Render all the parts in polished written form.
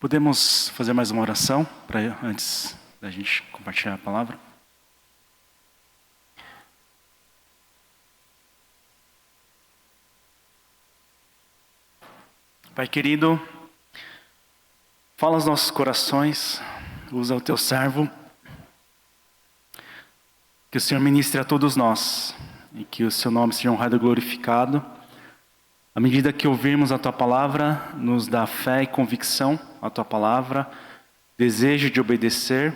Podemos fazer mais uma oração antes da gente compartilhar a palavra? Pai querido, fala aos nossos corações, usa o teu servo, que o Senhor ministre a todos nós e que o seu nome seja honrado e glorificado. À medida que ouvirmos a tua palavra, nos dá fé e convicção à tua palavra, desejo de obedecer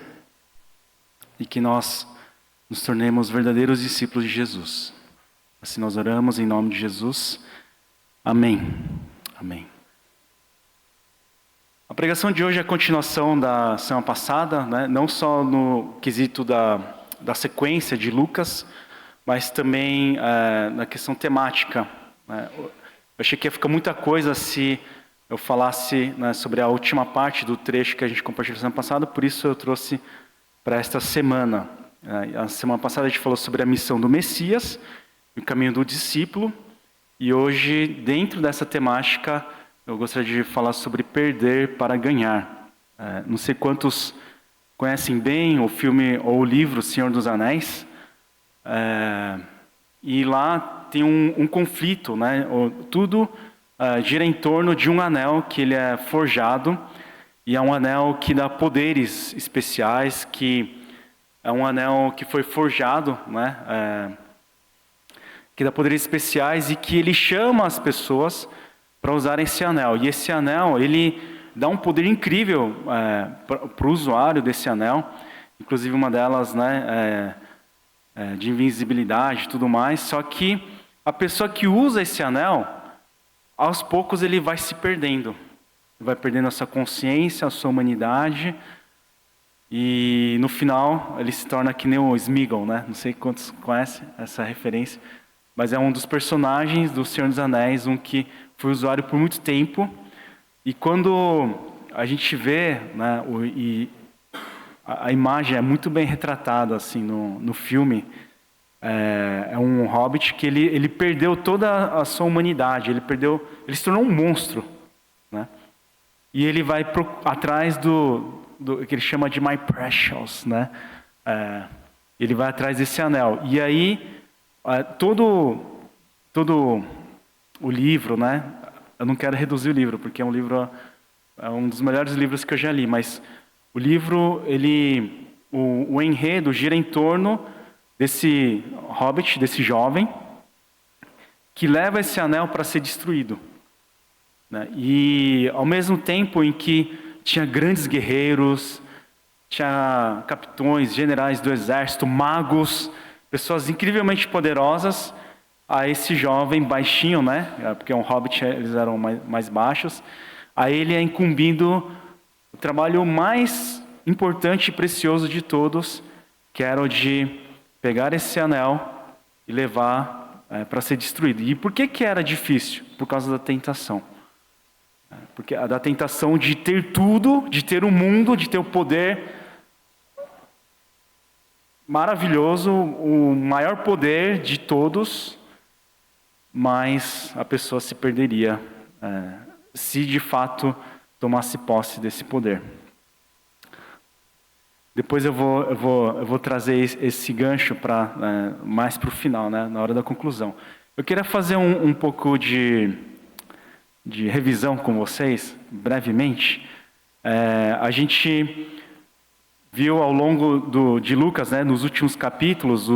e que nós nos tornemos verdadeiros discípulos de Jesus. Assim nós oramos em nome de Jesus. Amém. Amém. A pregação de hoje é a continuação da semana passada, né? Não só no quesito da sequência de Lucas, mas também na questão temática, né? Eu achei que ia ficar muita coisa se eu falasse, né, sobre a última parte do trecho que a gente compartilhou semana passada, por isso eu trouxe para esta semana. A semana passada a gente falou sobre a missão do Messias, o caminho do discípulo, e hoje, dentro dessa temática, eu gostaria de falar sobre perder para ganhar. Não sei quantos conhecem bem o filme ou o livro Senhor dos Anéis, e lá tem um conflito, né? Tudo gira em torno de um anel que ele é forjado, e é um anel que dá poderes especiais, que é um anel que foi forjado, né? Que dá poderes especiais e que ele chama as pessoas para usarem esse anel. E esse anel, ele dá um poder incrível para o usuário desse anel, inclusive uma delas, né, de invisibilidade e tudo mais, só que a pessoa que usa esse anel, aos poucos ele vai se perdendo. Vai perdendo a sua consciência, a sua humanidade, e no final ele se torna que nem o Sméagol, né? Não sei quantos conhecem essa referência, mas é um dos personagens do Senhor dos Anéis, um que foi usuário por muito tempo, e quando a gente vê, né, a imagem é muito bem retratada assim no filme. É um hobbit que ele perdeu toda a sua humanidade, ele se tornou um monstro, né? E ele vai atrás do que ele chama de My Precious, né? Ele vai atrás desse anel. E aí todo o livro, né? Eu não quero reduzir o livro, porque é um dos melhores livros que eu já li, mas o livro, o enredo gira em torno desse hobbit, desse jovem, que leva esse anel para ser destruído, né? E ao mesmo tempo em que tinha grandes guerreiros, tinha capitões, generais do exército, magos, pessoas incrivelmente poderosas, a esse jovem baixinho, né? Porque um hobbit eles eram mais baixos. A ele é incumbido o trabalho mais importante e precioso de todos, que era o de pegar esse anel e levar para ser destruído. E por que era difícil? Por causa da tentação. Porque da tentação de ter tudo, de ter o mundo, de ter o poder maravilhoso, o maior poder de todos, mas a pessoa se perderia se de fato tomasse posse desse poder. Depois eu vou trazer esse gancho mais para o final, né, na hora da conclusão. Eu queria fazer um pouco de revisão com vocês, brevemente. A gente viu ao longo de Lucas, né, nos últimos capítulos,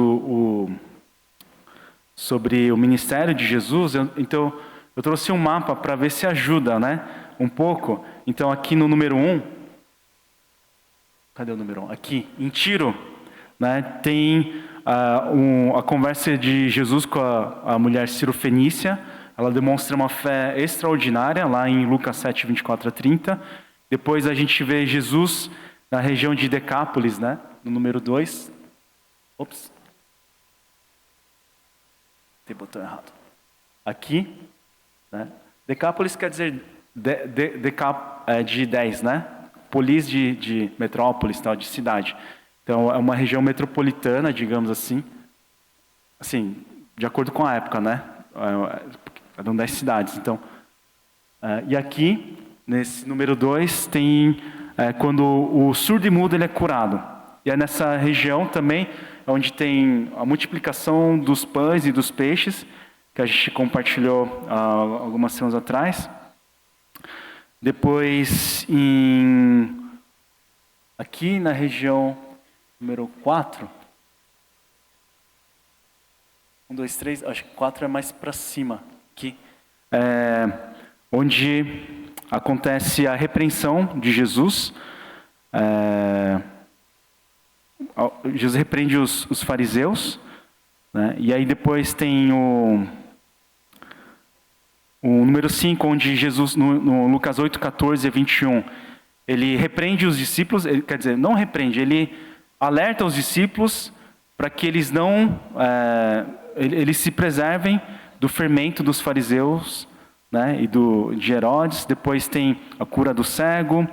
sobre o ministério de Jesus. Então, eu trouxe um mapa para ver se ajuda, né, um pouco. Então, aqui no número 1, cadê o número 1? Aqui, em Tiro, né, tem a conversa de Jesus com a mulher Cirofenícia. Ela demonstra uma fé extraordinária, lá em Lucas 7, 24 a 30. Depois a gente vê Jesus na região de Decápolis, né, no número 2. Ops. Tem botão errado. Aqui, né? Decápolis quer dizer de 10, né? Polis de metrópolis, tal, de cidade. Então, é uma região metropolitana, digamos assim, de acordo com a época, né? Eram 10 cidades. Então, e aqui, Nesse número 2 tem quando o surdo e mudo ele é curado. E é nessa região também onde tem a multiplicação dos pães e dos peixes, que a gente compartilhou algumas semanas atrás. Depois, aqui na região número 4, 1, 2, 3, acho que 4 é mais para cima, aqui, onde acontece a repreensão de Jesus. Jesus repreende os fariseus, né? E aí depois tem o número 5, onde Jesus, no Lucas 8, 14 e 21, ele repreende os discípulos, quer dizer, não repreende, ele alerta os discípulos para que eles eles se preservem do fermento dos fariseus, né, e de Herodes. Depois tem a cura do cego,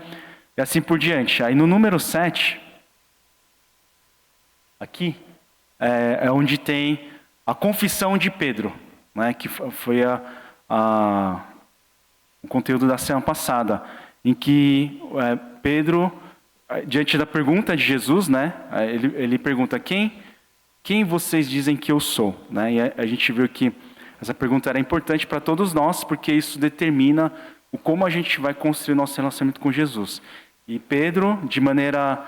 e assim por diante. Aí no número 7, aqui, é onde tem a confissão de Pedro, né, que foi o conteúdo da semana passada, em que Pedro, diante da pergunta de Jesus, né, ele pergunta, quem vocês dizem que eu sou? Né? E a gente viu que essa pergunta era importante para todos nós, porque isso determina como a gente vai construir nosso relacionamento com Jesus. E Pedro, de maneira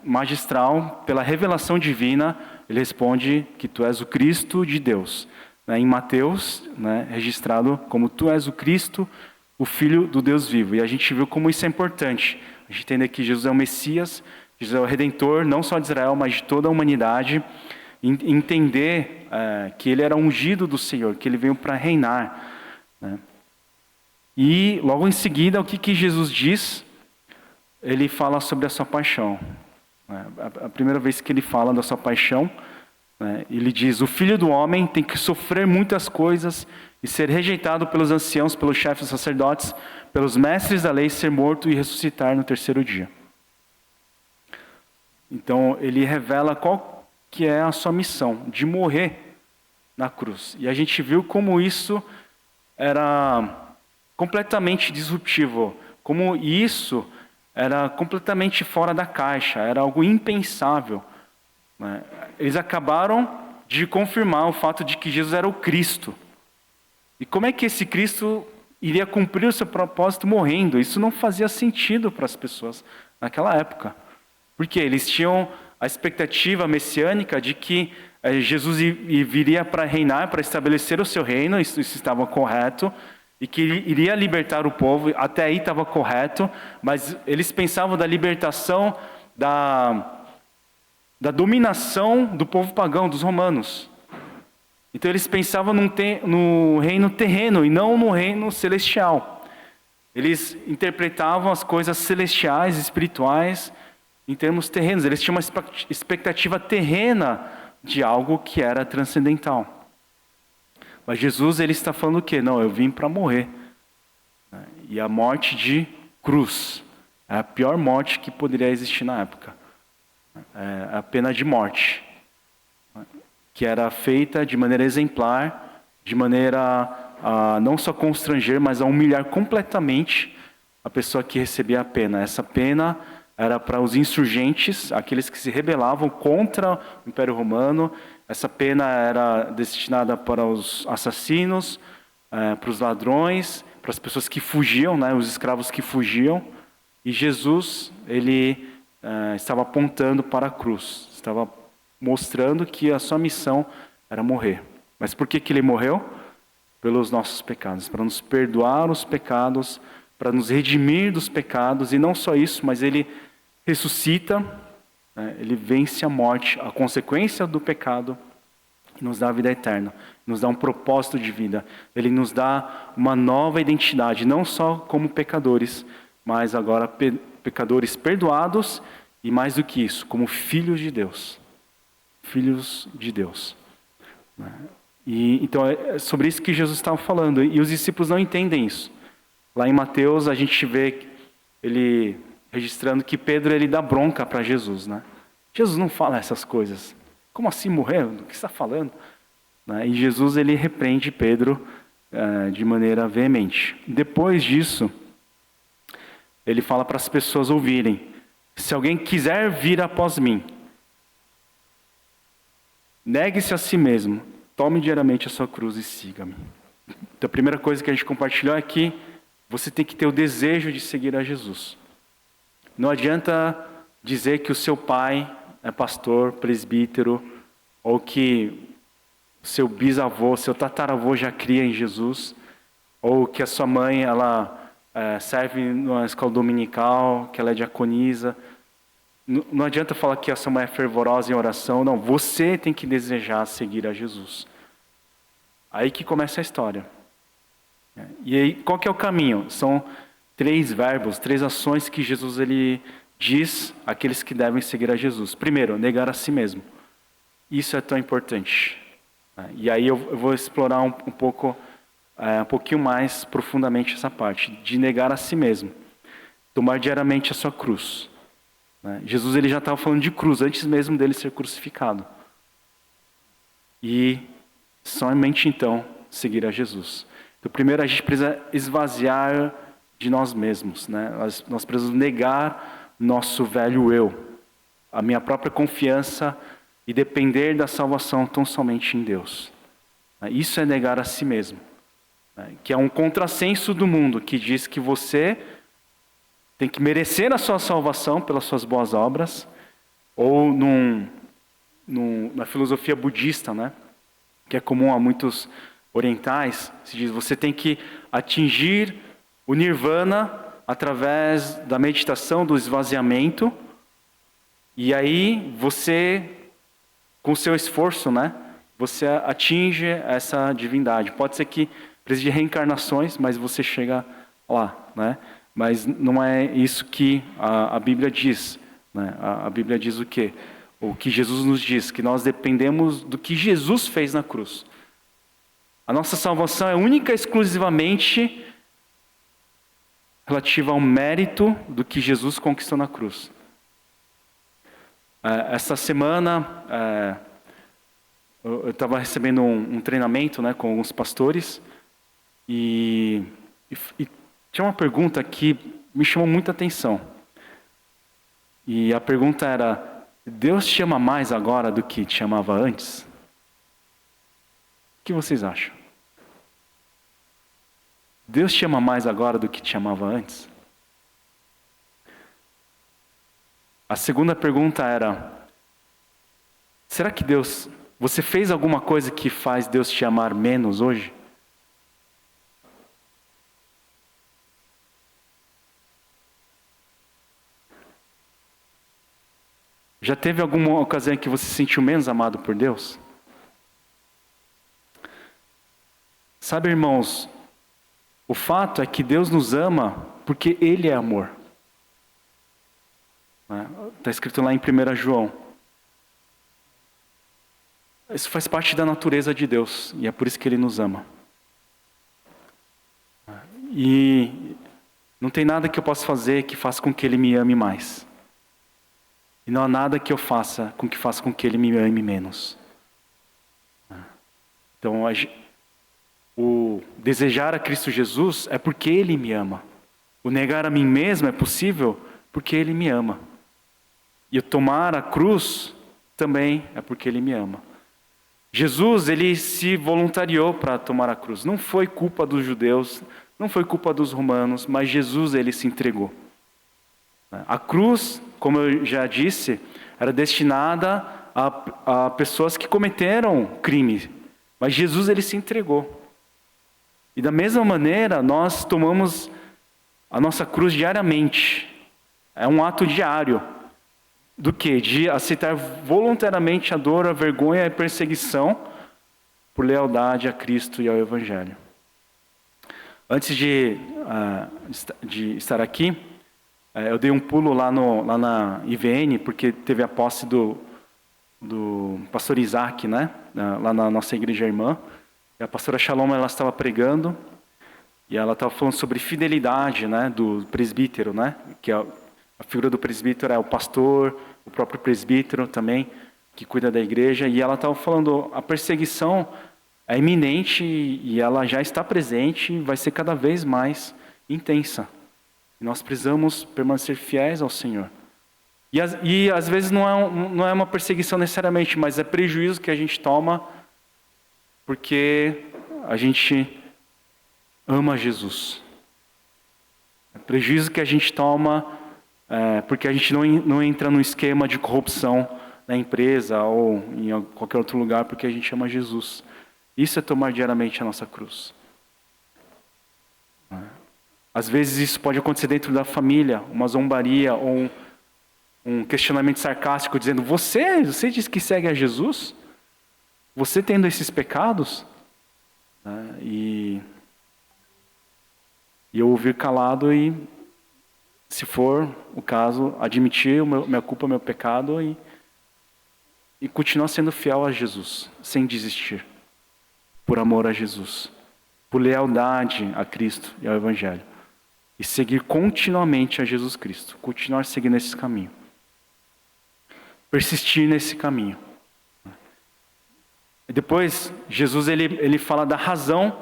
magistral, pela revelação divina, ele responde que tu és o Cristo de Deus. Em Mateus, né, registrado como tu és o Cristo, o Filho do Deus vivo. E a gente viu como isso é importante. A gente entende que Jesus é o Messias, Jesus é o Redentor, não só de Israel, mas de toda a humanidade. Entender que ele era ungido do Senhor, que ele veio para reinar. Né? E logo em seguida, o que Jesus diz? Ele fala sobre a sua paixão. A primeira vez que ele fala da sua paixão, ele diz, o Filho do Homem tem que sofrer muitas coisas e ser rejeitado pelos anciãos, pelos chefes dos sacerdotes, pelos mestres da lei, ser morto e ressuscitar no terceiro dia. Então, ele revela qual que é a sua missão, de morrer na cruz. E a gente viu como isso era completamente disruptivo, como isso era completamente fora da caixa, era algo impensável. Eles acabaram de confirmar o fato de que Jesus era o Cristo. E como é que esse Cristo iria cumprir o seu propósito morrendo? Isso não fazia sentido para as pessoas naquela época. Porque eles tinham a expectativa messiânica de que Jesus viria para reinar, para estabelecer o seu reino, isso estava correto, e que iria libertar o povo, até aí estava correto, mas eles pensavam da libertação da dominação do povo pagão, dos romanos. Então eles pensavam no reino terreno e não no reino celestial. Eles interpretavam as coisas celestiais, espirituais, em termos terrenos. Eles tinham uma expectativa terrena de algo que era transcendental. Mas Jesus, ele está falando o quê? Não, eu vim para morrer. E a morte de cruz é a pior morte que poderia existir na época. É a pena de morte, que era feita de maneira exemplar, de maneira a não só constranger, mas a humilhar completamente a pessoa que recebia a pena. Essa pena era para os insurgentes, aqueles que se rebelavam contra o Império Romano. Essa pena era destinada para os assassinos, para os ladrões, para as pessoas que fugiam, né, os escravos que fugiam. E Jesus, ele estava apontando para a cruz, estava mostrando que a sua missão era morrer. Mas por que ele morreu? Pelos nossos pecados, para nos perdoar os pecados, para nos redimir dos pecados, e não só isso, mas ele ressuscita, ele vence a morte, a consequência do pecado, e nos dá a vida eterna, nos dá um propósito de vida. Ele nos dá uma nova identidade, não só como pecadores, mas agora pecadores perdoados, e mais do que isso, como filhos de Deus. Filhos de Deus. E então é sobre isso que Jesus estava falando, e os discípulos não entendem isso. Lá em Mateus a gente vê ele registrando que Pedro ele dá bronca para Jesus, né? Jesus não fala essas coisas. Como assim morrer? Do que você está falando? E Jesus ele repreende Pedro de maneira veemente. Depois disso, ele fala para as pessoas ouvirem: se alguém quiser vir após mim, negue-se a si mesmo, tome diariamente a sua cruz e siga-me. Então a primeira coisa que a gente compartilhou é que você tem que ter o desejo de seguir a Jesus. Não adianta dizer que o seu pai é pastor, presbítero, ou que seu bisavô, seu tataravô já cria em Jesus, ou que a sua mãe ela serve numa escola dominical, que ela é diaconisa. Não adianta falar que a sua mãe é fervorosa em oração. Não, você tem que desejar seguir a Jesus. Aí que começa a história. E aí, qual que é o caminho? São 3 verbos, 3 ações que Jesus ele diz àqueles que devem seguir a Jesus. Primeiro, negar a si mesmo. Isso é tão importante. E aí eu vou explorar um pouquinho mais profundamente essa parte de negar a si mesmo, tomar diariamente a sua cruz. Jesus ele já estava falando de cruz antes mesmo dele ser crucificado. E somente então seguir a Jesus. Então, primeiro a gente precisa esvaziar de nós mesmos, né? Nós precisamos negar nosso velho eu, a minha própria confiança e depender da salvação tão somente em Deus. Isso é negar a si mesmo, que é um contrassenso do mundo que diz que você tem que merecer a sua salvação pelas suas boas obras, ou na filosofia budista, né, que é comum a muitos orientais, se diz você tem que atingir o nirvana através da meditação, do esvaziamento, e aí você, com o seu esforço, né, você atinge essa divindade. Pode ser que precise de reencarnações, mas você chega lá, né? Mas não é isso que a Bíblia diz, né? A Bíblia diz o quê? O que Jesus nos diz, que nós dependemos do que Jesus fez na cruz. A nossa salvação é única e exclusivamente relativa ao mérito do que Jesus conquistou na cruz. Essa semana eu estava recebendo um treinamento, né, com alguns pastores e tinha uma pergunta que me chamou muita atenção. E a pergunta era: Deus te ama mais agora do que te amava antes? O que vocês acham? Deus te ama mais agora do que te amava antes? A segunda pergunta era: será que você fez alguma coisa que faz Deus te amar menos hoje? Já teve alguma ocasião em que você se sentiu menos amado por Deus? Sabe, irmãos, o fato é que Deus nos ama porque Ele é amor. Está escrito lá em 1 João. Isso faz parte da natureza de Deus e é por isso que Ele nos ama. E não tem nada que eu possa fazer que faça com que Ele me ame mais. E não há nada que eu faça com que Ele me ame menos. Então, o desejar a Cristo Jesus é porque Ele me ama. O negar a mim mesmo é possível porque Ele me ama. E o tomar a cruz também é porque Ele me ama. Jesus, Ele se voluntariou para tomar a cruz. Não foi culpa dos judeus, não foi culpa dos romanos, mas Jesus, Ele se entregou. A cruz, como eu já disse, era destinada a pessoas que cometeram crime. Mas Jesus, Ele se entregou. E da mesma maneira, nós tomamos a nossa cruz diariamente. É um ato diário. Do quê? De aceitar voluntariamente a dor, a vergonha e a perseguição por lealdade a Cristo e ao Evangelho. Antes de estar aqui, eu dei um pulo lá na IVN, porque teve a posse do pastor Isaac, né? Lá na nossa igreja irmã. E a pastora Shalom, ela estava pregando, e ela estava falando sobre fidelidade, né, do presbítero, né? Que a figura do presbítero é o pastor, o próprio presbítero também, que cuida da igreja. E ela estava falando, a perseguição é iminente e ela já está presente e vai ser cada vez mais intensa. E nós precisamos permanecer fiéis ao Senhor. E às vezes não é uma perseguição necessariamente, mas é prejuízo que a gente toma porque a gente ama Jesus. É prejuízo que a gente toma porque a gente não entra no esquema de corrupção na empresa ou em qualquer outro lugar porque a gente ama Jesus. Isso é tomar diariamente a nossa cruz. Às vezes isso pode acontecer dentro da família, uma zombaria ou um questionamento sarcástico dizendo: você diz que segue a Jesus? Você tendo esses pecados? E eu ouvir calado e, se for o caso, admitir minha culpa, meu pecado e continuar sendo fiel a Jesus, sem desistir, por amor a Jesus, por lealdade a Cristo e ao Evangelho. E seguir continuamente a Jesus Cristo, continuar seguindo esse caminho. Persistir nesse caminho. E depois, Jesus ele fala da razão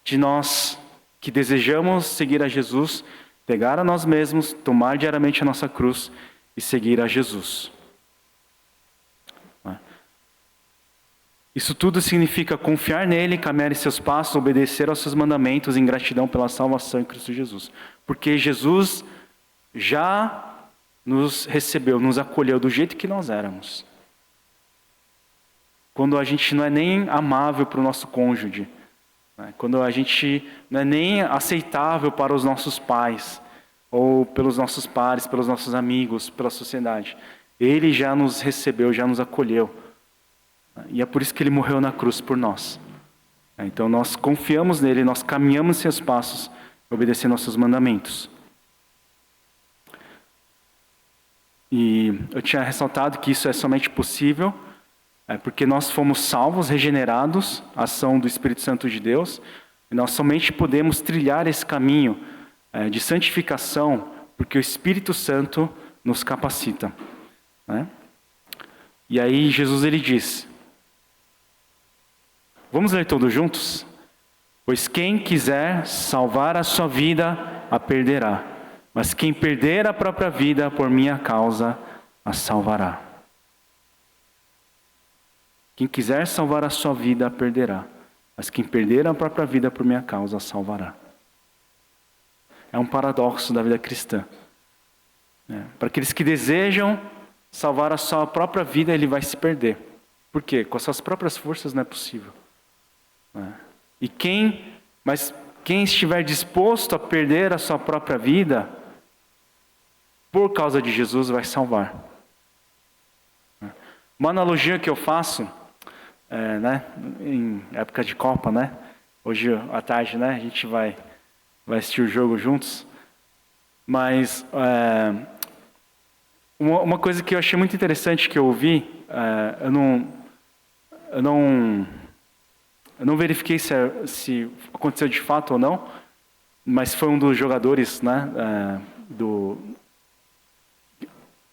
de nós que desejamos seguir a Jesus, pegar a nós mesmos, tomar diariamente a nossa cruz e seguir a Jesus. Isso tudo significa confiar nele, caminhar em seus passos, obedecer aos seus mandamentos em gratidão pela salvação em Cristo Jesus. Porque Jesus já nos recebeu, nos acolheu do jeito que nós éramos. Quando a gente não é nem amável para o nosso cônjuge, quando a gente não é nem aceitável para os nossos pais, ou pelos nossos pares, pelos nossos amigos, pela sociedade. Ele já nos recebeu, já nos acolheu. E é por isso que ele morreu na cruz por nós. Então nós confiamos nele, nós caminhamos em seus passos, obedecendo aos seus mandamentos. E eu tinha ressaltado que isso é somente possível porque nós fomos salvos, regenerados, a ação do Espírito Santo de Deus, e nós somente podemos trilhar esse caminho de santificação porque o Espírito Santo nos capacita. E aí Jesus ele diz, vamos ler todos juntos? Pois quem quiser salvar a sua vida, a perderá. Mas quem perder a própria vida por minha causa, a salvará. Quem quiser salvar a sua vida, a perderá. Mas quem perder a própria vida por minha causa, a salvará. É um paradoxo da vida cristã. Para aqueles que desejam salvar a sua própria vida, ele vai se perder. Por quê? Com as suas próprias forças não é possível. Mas quem estiver disposto a perder a sua própria vida, por causa de Jesus, vai salvar. Uma analogia que eu faço, em época de Copa, hoje à tarde, a gente vai assistir o jogo juntos, mas uma coisa que eu achei muito interessante que eu ouvi, eu não verifiquei se aconteceu de fato ou não, mas foi um dos jogadores, não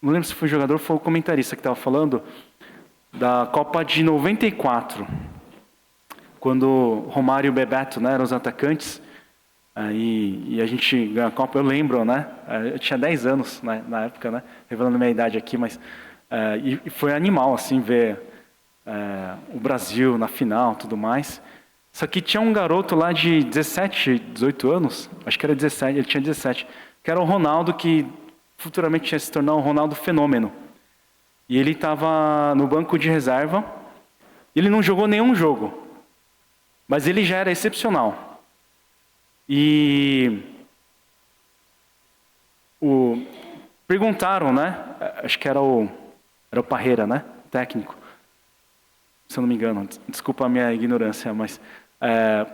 lembro se foi o jogador ou foi o comentarista que estava falando da Copa de 94, quando Romário e Bebeto eram os atacantes, e a gente ganhou a Copa. Eu lembro, eu tinha 10 anos na época, revelando minha idade aqui, mas e foi animal assim ver o Brasil na final, tudo mais. Só que tinha um garoto lá de 17, 18 anos, acho que era 17, ele tinha 17, que era o Ronaldo, que futuramente ia se tornar o Ronaldo Fenômeno. E ele estava no banco de reserva, ele não jogou nenhum jogo, mas ele já era excepcional. E perguntaram, acho que era o Parreira, técnico, se eu não me engano, desculpa a minha ignorância, mas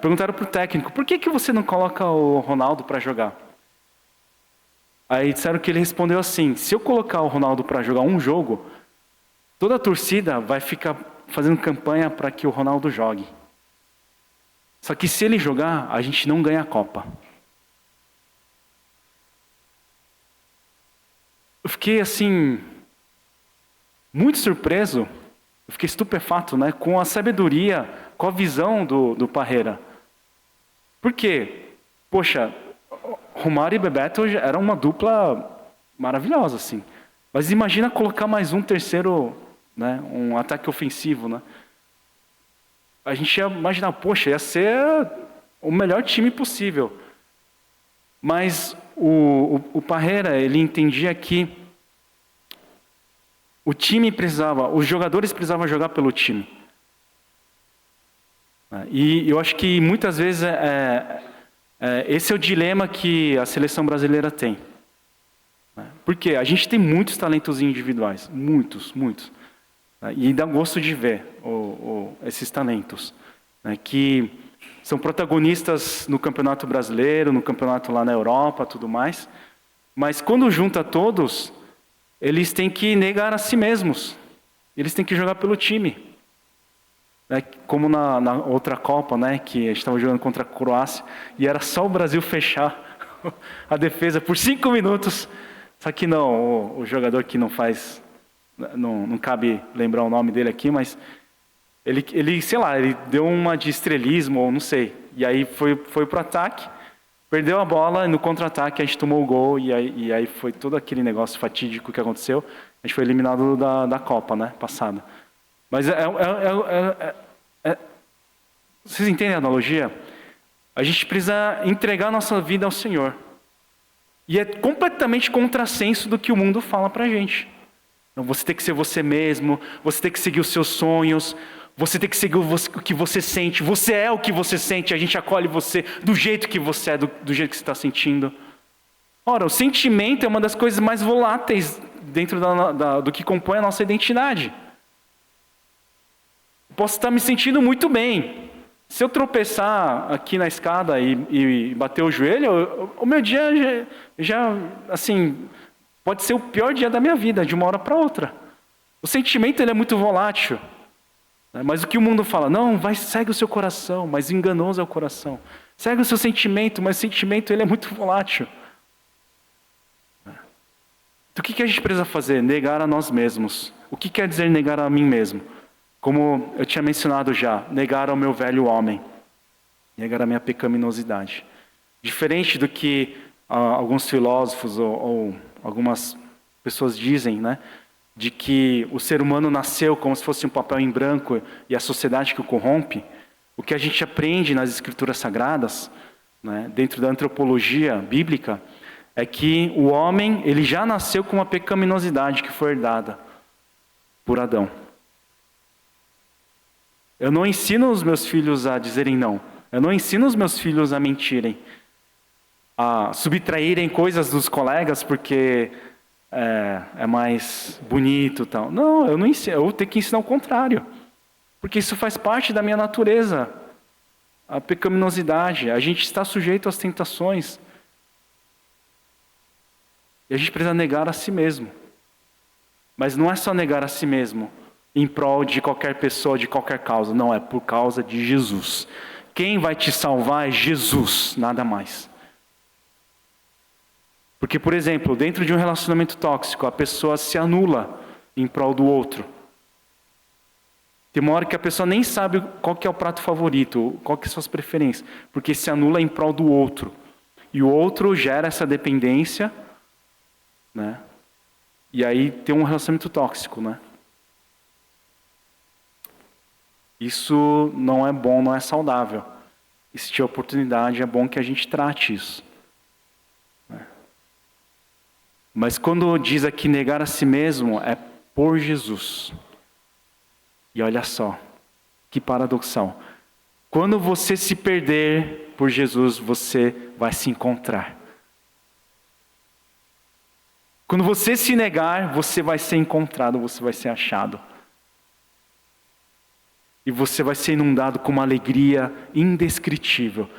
perguntaram para o técnico, por que você não coloca o Ronaldo para jogar? Aí disseram que ele respondeu assim, se eu colocar o Ronaldo para jogar um jogo, toda a torcida vai ficar fazendo campanha para que o Ronaldo jogue. Só que se ele jogar, a gente não ganha a Copa. Eu fiquei assim, muito surpreso, eu fiquei estupefato, com a sabedoria, com a visão do Parreira. Por quê? Poxa, Romário e Bebeto era uma dupla maravilhosa, assim. Mas imagina colocar mais um terceiro, né, um ataque ofensivo, né? A gente ia imaginar, poxa, ia ser o melhor time possível. Mas o Parreira, ele entendia que o time precisava, os jogadores precisavam jogar pelo time. E eu acho que muitas vezes esse é o dilema que a seleção brasileira tem. Porque a gente tem muitos talentos individuais, muitos. E dá gosto de ver esses talentos, né, que são protagonistas no Campeonato Brasileiro, no campeonato lá na Europa, tudo mais. Mas quando junta todos, eles têm que negar a si mesmos. Eles têm que jogar pelo time. Né, como na outra Copa, né, que a gente estava jogando contra a Croácia, e era só o Brasil fechar a defesa por 5 minutos. Só que não, o jogador que não faz... Não cabe lembrar o nome dele aqui, mas ele, sei lá, ele deu uma de estrelismo, ou não sei. E aí foi pro ataque, perdeu a bola, e no contra-ataque a gente tomou o gol, e aí foi todo aquele negócio fatídico que aconteceu. A gente foi eliminado da Copa, né, passada. Mas vocês entendem a analogia? A gente precisa entregar a nossa vida ao Senhor. E é completamente contrassenso do que o mundo fala pra gente. Você tem que ser você mesmo, você tem que seguir os seus sonhos, você tem que seguir o que você sente, você é o que você sente, a gente acolhe você do jeito que você é, do jeito que você está sentindo. Ora, o sentimento é uma das coisas mais voláteis dentro do que compõe a nossa identidade. Posso estar me sentindo muito bem. Se eu tropeçar aqui na escada e bater o joelho, o meu dia já assim... Pode ser o pior dia da minha vida, de uma hora para outra. O sentimento ele é muito volátil. Mas o que o mundo fala? Não, segue o seu coração, mas enganoso é o coração. Segue o seu sentimento, mas o sentimento ele é muito volátil. Então o que a gente precisa fazer? Negar a nós mesmos. O que quer dizer negar a mim mesmo? Como eu tinha mencionado já, negar ao meu velho homem. Negar a minha pecaminosidade. Diferente do que alguns filósofos ou algumas pessoas dizem, né, de que o ser humano nasceu como se fosse um papel em branco e a sociedade que o corrompe. O que a gente aprende nas escrituras sagradas, né, dentro da antropologia bíblica, é que o homem ele já nasceu com uma pecaminosidade que foi herdada por Adão. Eu não ensino os meus filhos a dizerem não. Eu não ensino os meus filhos a mentirem, a subtraírem coisas dos colegas porque é mais bonito e tal. Não, eu não ensino, eu tenho que ensinar o contrário. Porque isso faz parte da minha natureza. A pecaminosidade, a gente está sujeito às tentações. E a gente precisa negar a si mesmo. Mas não é só negar a si mesmo em prol de qualquer pessoa, de qualquer causa. Não, é por causa de Jesus. Quem vai te salvar é Jesus, nada mais. Porque, por exemplo, dentro de um relacionamento tóxico, a pessoa se anula em prol do outro. Tem uma hora que a pessoa nem sabe qual que é o prato favorito, qual que são as preferências, porque se anula em prol do outro. E o outro gera essa dependência, né? E aí tem um relacionamento tóxico, né? Isso não é bom, não é saudável. E se tiver oportunidade, é bom que a gente trate isso. Mas quando diz aqui negar a si mesmo, é por Jesus. E olha só, que paradoxal. Quando você se perder por Jesus, você vai se encontrar. Quando você se negar, você vai ser encontrado, você vai ser achado. E você vai ser inundado com uma alegria indescritível.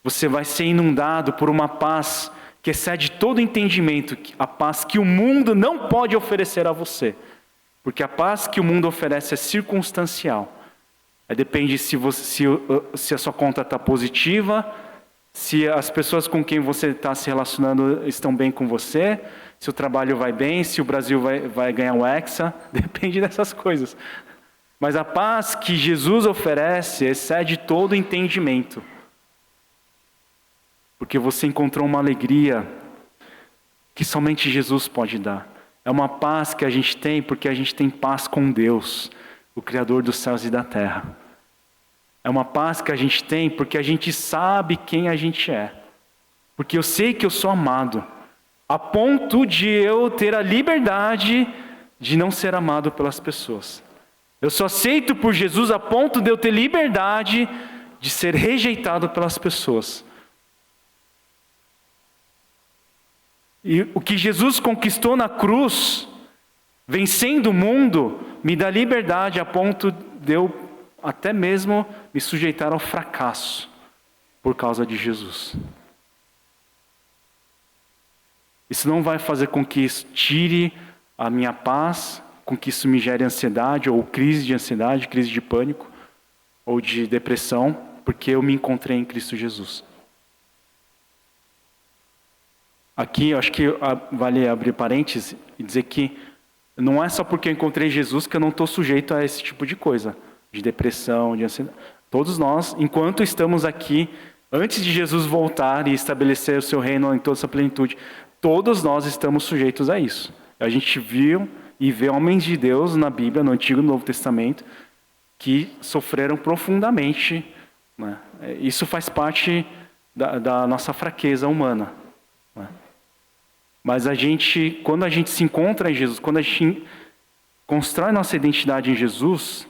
Você vai ser inundado por uma paz que excede todo entendimento, a paz que o mundo não pode oferecer a você. Porque a paz que o mundo oferece é circunstancial. Depende se a sua conta está positiva, se as pessoas com quem você está se relacionando estão bem com você, se o trabalho vai bem, se o Brasil vai ganhar o Hexa, depende dessas coisas. Mas a paz que Jesus oferece excede todo entendimento. porque você encontrou uma alegria que somente Jesus pode dar. É uma paz que a gente tem porque a gente tem paz com Deus, o Criador dos céus e da terra. É uma paz que a gente tem porque a gente sabe quem a gente é. Porque eu sei que eu sou amado, a ponto de eu ter a liberdade de não ser amado pelas pessoas. Eu sou aceito por Jesus a ponto de eu ter liberdade de ser rejeitado pelas pessoas. E o que Jesus conquistou na cruz, vencendo o mundo, me dá liberdade a ponto de eu até mesmo me sujeitar ao fracasso por causa de Jesus. Isso não vai fazer com que isso tire a minha paz, com que isso me gere ansiedade, ou crise de ansiedade, crise de pânico, ou de depressão, porque eu me encontrei em Cristo Jesus. Aqui, eu acho que vale abrir parênteses e dizer que não é só porque eu encontrei Jesus que eu não estou sujeito a esse tipo de coisa, de depressão, de ansiedade. Todos nós, enquanto estamos aqui, antes de Jesus voltar e estabelecer o seu reino em toda essa plenitude, todos nós estamos sujeitos a isso. A gente viu e vê homens de Deus na Bíblia, no Antigo e no Novo Testamento, que sofreram profundamente, né? Isso faz parte da nossa fraqueza humana, né? Mas quando a gente se encontra em Jesus, quando a gente constrói nossa identidade em Jesus,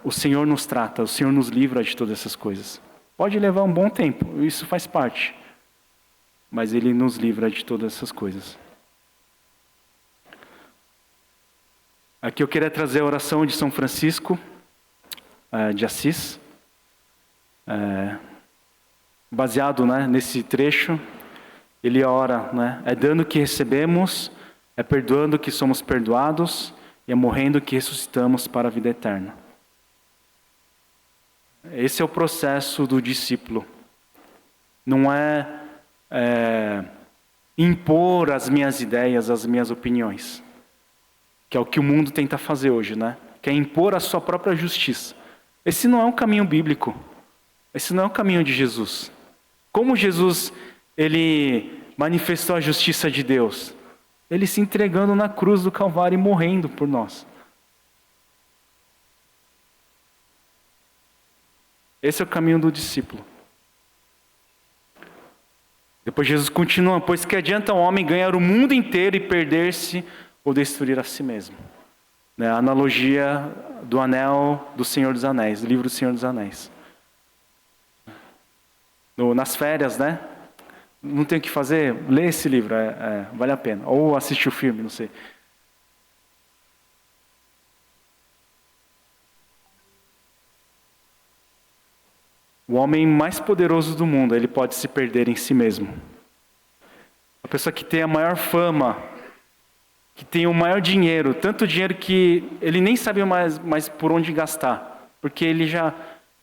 o Senhor nos trata, o Senhor nos livra de todas essas coisas. Pode levar um bom tempo, isso faz parte. Mas Ele nos livra de todas essas coisas. Aqui eu queria trazer a oração de São Francisco de Assis, baseado, né, nesse trecho. Ele ora, né, é dando que recebemos, é perdoando que somos perdoados, e é morrendo que ressuscitamos para a vida eterna. Esse é o processo do discípulo. Não é impor as minhas ideias, as minhas opiniões, que é o que o mundo tenta fazer hoje, né? Que é impor a sua própria justiça. Esse não é um caminho bíblico. Esse não é o caminho de Jesus. Como Jesus, Ele manifestou a justiça de Deus? Ele se entregando na cruz do Calvário e morrendo por nós. Esse é o caminho do discípulo. Depois Jesus continua, pois que adianta o homem ganhar o mundo inteiro e perder-se ou destruir a si mesmo. A analogia do anel do Senhor dos Anéis, do livro do Senhor dos Anéis. Nas férias, né? Não tem o que fazer, lê esse livro, vale a pena. Ou assistir o filme, não sei. O homem mais poderoso do mundo, ele pode se perder em si mesmo. A pessoa que tem a maior fama, que tem o maior dinheiro, tanto dinheiro que ele nem sabia mais por onde gastar, porque ele já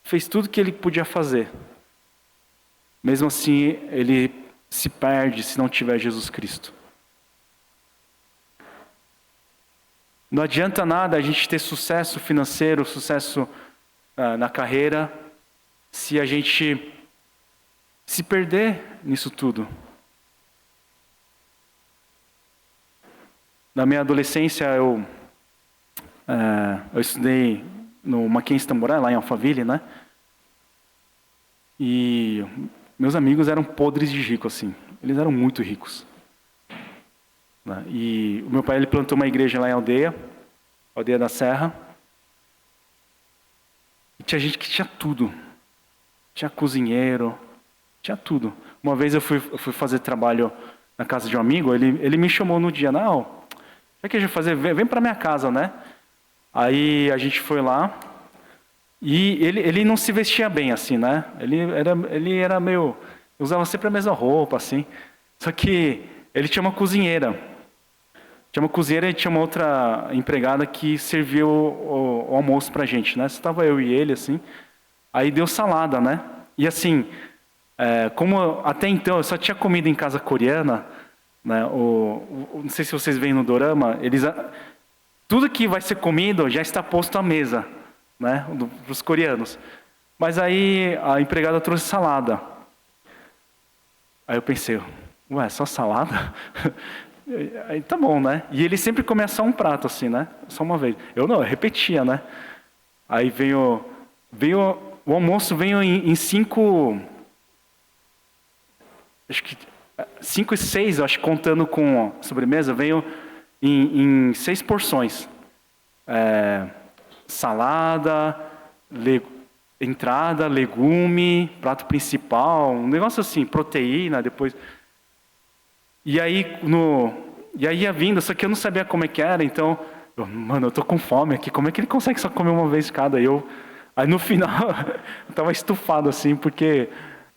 fez tudo que ele podia fazer. Mesmo assim, ele se perde se não tiver Jesus Cristo. Não adianta nada a gente ter sucesso financeiro, sucesso na carreira, se a gente se perder nisso tudo. Na minha adolescência, eu estudei no Mackenzie Tamboré, lá em Alphaville, né? E meus amigos eram podres de rico, assim. Eles eram muito ricos. Né? E o meu pai, ele plantou uma igreja lá em Aldeia da Serra. E tinha gente que tinha tudo. Tinha cozinheiro, tinha tudo. Uma vez eu fui fazer trabalho na casa de um amigo, ele me chamou no dia, não, já que a gente vai fazer, vem para minha casa, né? Aí a gente foi lá, e ele não se vestia bem assim, né? Ele era meio, usava sempre a mesma roupa, assim. Só que ele tinha uma cozinheira. E tinha uma outra empregada que serviu o almoço pra gente, né? Só estava eu e ele, assim. Aí deu salada, né? E assim, como até então eu só tinha comido em casa coreana, né? Não sei se vocês veem no dorama, tudo que vai ser comido já está posto à mesa, né? Para os coreanos. Mas aí a empregada trouxe salada. Aí eu pensei, ué, só salada? Aí tá bom, né? E ele sempre comia só um prato assim, né? Só uma vez. Eu não, eu repetia, né? Aí veio o almoço veio em cinco, acho que 5 e 6, acho, contando com a sobremesa, veio em 6 porções. Salada, entrada, legume, prato principal, um negócio assim, proteína, depois. E aí ia vindo, só que eu não sabia como é que era, então, mano, eu tô com fome aqui, como é que ele consegue só comer uma vez cada? Aí no final, eu tava estufado assim, porque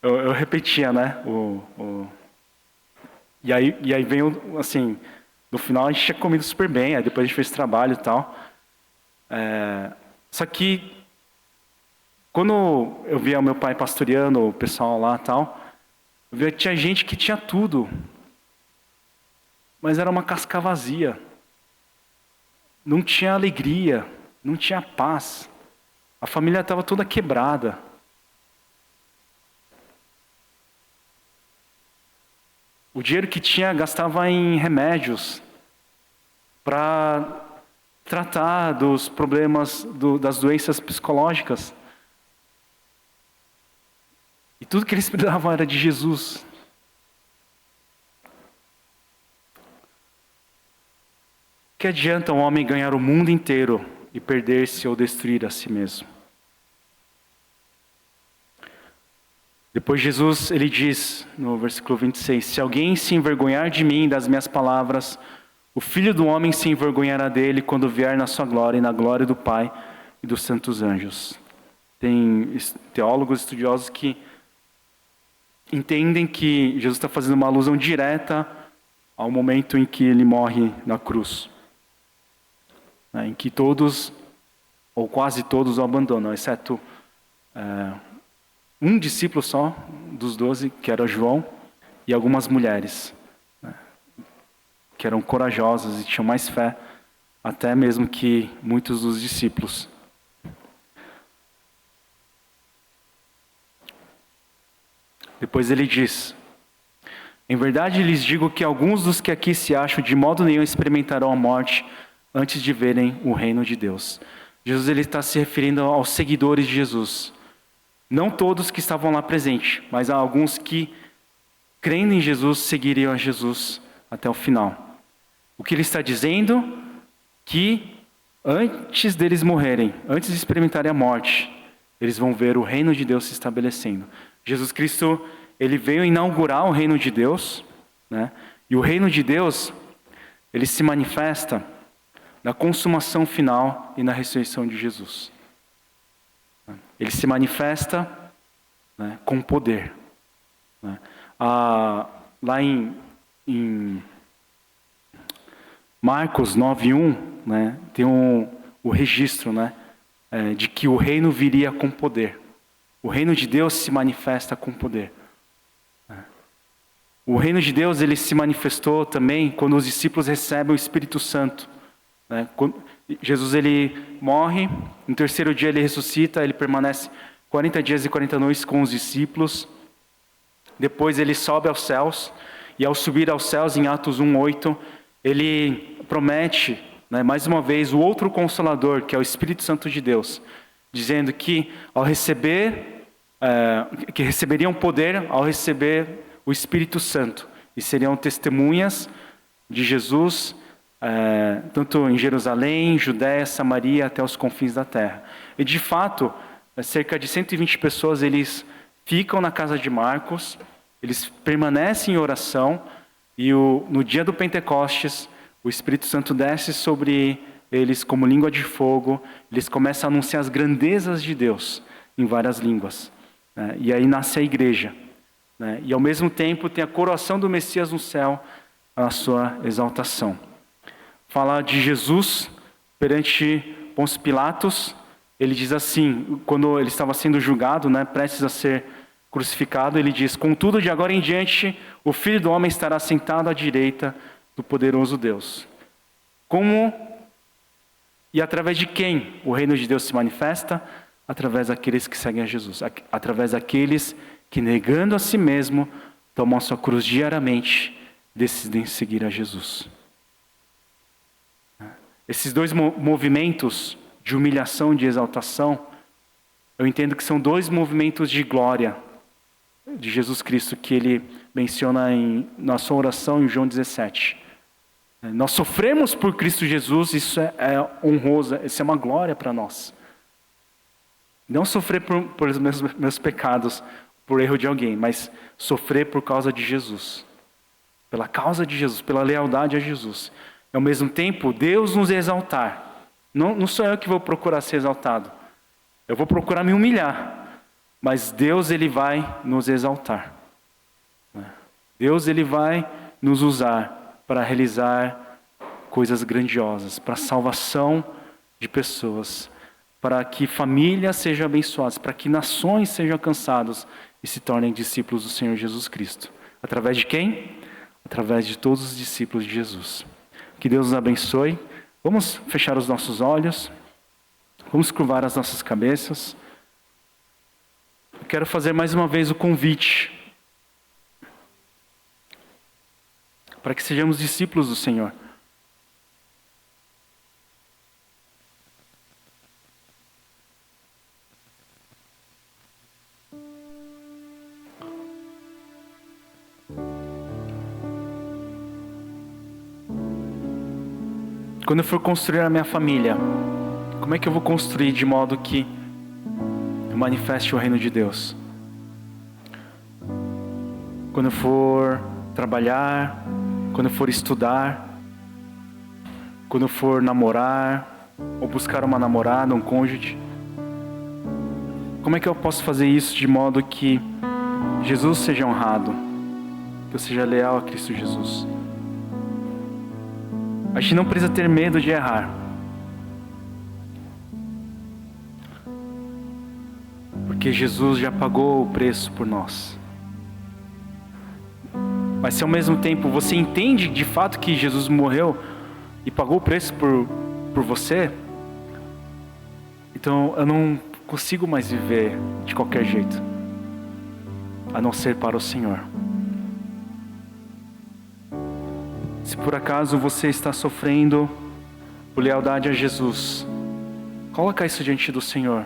eu repetia, né? E aí veio, assim, no final a gente tinha comido super bem, aí depois a gente fez trabalho e tal. Só que, quando eu via meu pai pastoreando, o pessoal lá e tal, eu via que tinha gente que tinha tudo, mas era uma casca vazia. Não tinha alegria, não tinha paz. A família estava toda quebrada. O dinheiro que tinha gastava em remédios para tratar dos problemas das doenças psicológicas. E tudo que eles precisavam era de Jesus. Que adianta um homem ganhar o mundo inteiro e perder-se ou destruir a si mesmo? Depois Jesus, ele diz no versículo 26, se alguém se envergonhar de mim e das minhas palavras, o Filho do Homem se envergonhará dele quando vier na sua glória e na glória do Pai e dos santos anjos. Tem teólogos estudiosos que entendem que Jesus está fazendo uma alusão direta ao momento em que ele morre na cruz. Em que todos, ou quase todos, o abandonam, exceto um discípulo só, dos 12, que era João, e algumas mulheres, que eram corajosas e tinham mais fé, até mesmo que muitos dos discípulos. Depois ele diz, em verdade lhes digo que alguns dos que aqui se acham de modo nenhum experimentarão a morte antes de verem o reino de Deus. Jesus ele está se referindo aos seguidores de Jesus. Não todos que estavam lá presentes, mas há alguns que, crendo em Jesus, seguiriam a Jesus até o final. O que ele está dizendo? Que antes deles morrerem, antes de experimentarem a morte, eles vão ver o reino de Deus se estabelecendo. Jesus Cristo, ele veio inaugurar o reino de Deus, né? E o reino de Deus, ele se manifesta na consumação final e na ressurreição de Jesus. Ele se manifesta, né, com poder. Né? Lá em Marcos 9:1, né, tem o registro, né, de que o reino viria com poder. O reino de Deus se manifesta com poder. O reino de Deus ele se manifestou também quando os discípulos recebem o Espírito Santo. Jesus ele morre, no terceiro dia ele ressuscita, ele permanece 40 dias e 40 noites com os discípulos. Depois ele sobe aos céus, e ao subir aos céus, em Atos 1:8, ele promete, né, mais uma vez, o outro Consolador, que é o Espírito Santo de Deus, dizendo que ao receber, que receberiam poder ao receber o Espírito Santo, e seriam testemunhas de Jesus, tanto em Jerusalém, Judéia, Samaria, até os confins da terra. E de fato, cerca de 120 pessoas, eles ficam na casa de Marcos, eles permanecem em oração, e no dia do Pentecostes, o Espírito Santo desce sobre eles como língua de fogo, eles começam a anunciar as grandezas de Deus em várias línguas. Né? E aí nasce a igreja. Né? E ao mesmo tempo tem a coroação do Messias no céu, a sua exaltação. Fala de Jesus perante Pôncio Pilatos, ele diz assim, quando ele estava sendo julgado, né, prestes a ser crucificado, ele diz, contudo de agora em diante, o Filho do Homem estará sentado à direita do poderoso Deus. Como e através de quem o reino de Deus se manifesta? Através daqueles que seguem a Jesus, através daqueles que negando a si mesmo, tomam a sua cruz diariamente, decidem seguir a Jesus. Esses dois movimentos de humilhação e de exaltação, eu entendo que são dois movimentos de glória de Jesus Cristo que ele menciona na sua oração em João 17. Nós sofremos por Cristo Jesus, isso é honroso, isso é uma glória para nós. Não sofrer por meus pecados, por erro de alguém, mas sofrer por causa de Jesus. Pela causa de Jesus, pela lealdade a Jesus. E ao mesmo tempo, Deus nos exaltar. Não sou eu que vou procurar ser exaltado. Eu vou procurar me humilhar. Mas Deus, Ele vai nos exaltar. Deus, Ele vai nos usar para realizar coisas grandiosas, para a salvação de pessoas, para que famílias sejam abençoadas, para que nações sejam alcançadas e se tornem discípulos do Senhor Jesus Cristo. Através de quem? Através de todos os discípulos de Jesus. Que Deus nos abençoe. Vamos fechar os nossos olhos. Vamos curvar as nossas cabeças. Eu quero fazer mais uma vez o convite para que sejamos discípulos do Senhor. Quando eu for construir a minha família, como é que eu vou construir de modo que eu manifeste o reino de Deus? Quando eu for trabalhar, quando eu for estudar, quando eu for namorar, ou buscar uma namorada, um cônjuge, como é que eu posso fazer isso de modo que Jesus seja honrado, que eu seja leal a Cristo Jesus? A gente não precisa ter medo de errar. Porque Jesus já pagou o preço por nós. Mas se ao mesmo tempo você entende de fato que Jesus morreu e pagou o preço por você, então eu não consigo mais viver de qualquer jeito, a não ser para o Senhor. Se por acaso você está sofrendo por lealdade a Jesus, coloca isso diante do Senhor.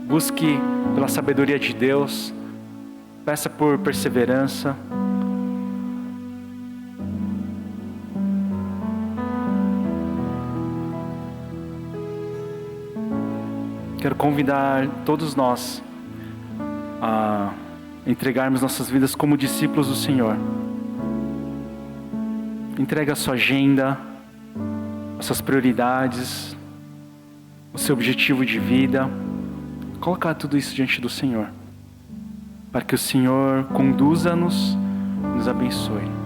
Busque pela sabedoria de Deus, peça por perseverança. Quero convidar todos nós a entregarmos nossas vidas como discípulos do Senhor. Entrega a sua agenda, as suas prioridades, o seu objetivo de vida. Colocar tudo isso diante do Senhor, para que o Senhor conduza-nos, nos abençoe.